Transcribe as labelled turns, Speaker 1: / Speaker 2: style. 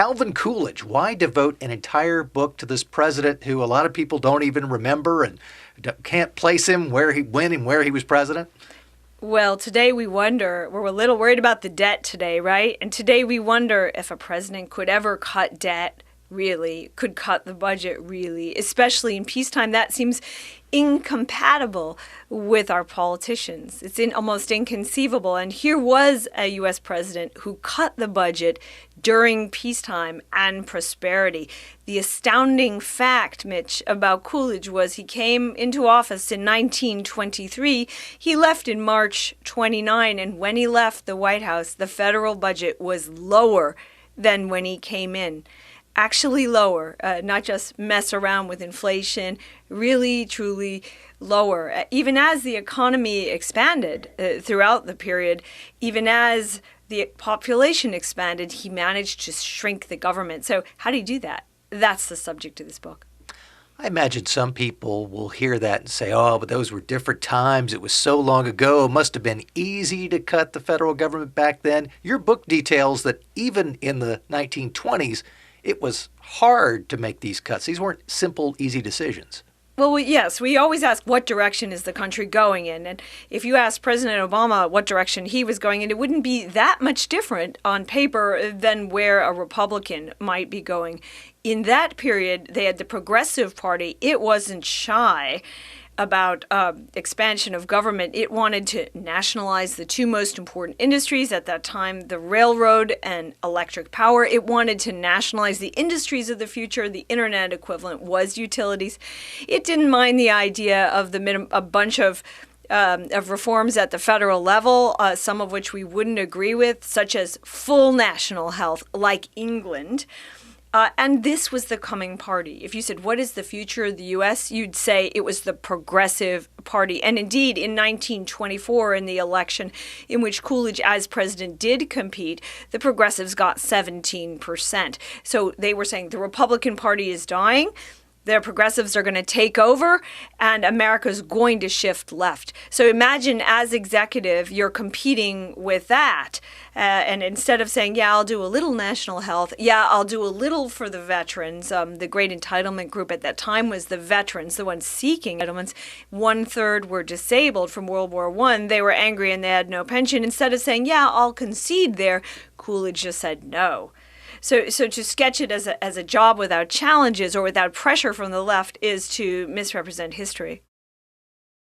Speaker 1: Calvin Coolidge. Why devote an entire book to this president who a lot of people don't even remember and can't place him when and where he was president?
Speaker 2: Well, today we wonder, we're a little worried about the debt today, right? And today we wonder if a president could ever cut debt, really, could cut the budget, really, especially in peacetime. That seems incompatible with our politicians. It's almost inconceivable. And here was a U.S. president who cut the budget during peacetime and prosperity. The astounding fact, Mitch, about Coolidge was he came into office in 1923. He left in March 29, and when he left the White House, the federal budget was lower than when he came in. Actually lower, not just mess around with inflation, really, truly lower. Even as the economy expanded throughout the period, even as the population expanded, he managed to shrink the government. So how do you do that? That's the subject of this book.
Speaker 1: I imagine some people will hear that and say, oh, but those were different times. It was so long ago. It must have been easy to cut the federal government back then. Your book details that even in the 1920s, it was hard to make these cuts. These weren't simple, easy decisions.
Speaker 2: Well, yes, we always ask what direction is the country going in. And if you ask President Obama what direction he was going in, it wouldn't be that much different on paper than where a Republican might be going. In that period, they had the Progressive Party. It wasn't shy about expansion of government. It wanted to nationalize the two most important industries at that time, the railroad and electric power. It wanted to nationalize the industries of the future. The internet equivalent was utilities. It didn't mind the idea of a bunch of reforms at the federal level, some of which we wouldn't agree with, such as full national health, like England. And this was the coming party. If you said, what is the future of the U.S., you'd say it was the Progressive Party. And indeed, in 1924, in the election in which Coolidge, as president, did compete, the progressives got 17%. So they were saying the Republican Party is dying. The progressives are going to take over, and America's going to shift left. So imagine, as executive, you're competing with that. And instead of saying, yeah, I'll do a little national health, yeah, I'll do a little for the veterans. The great entitlement group at that time was the veterans, the ones seeking entitlements. 1/3 were disabled from World War I. They were angry and they had no pension. Instead of saying, yeah, I'll concede there, Coolidge just said no. So to sketch it as a job without challenges or without pressure from the left is to misrepresent history.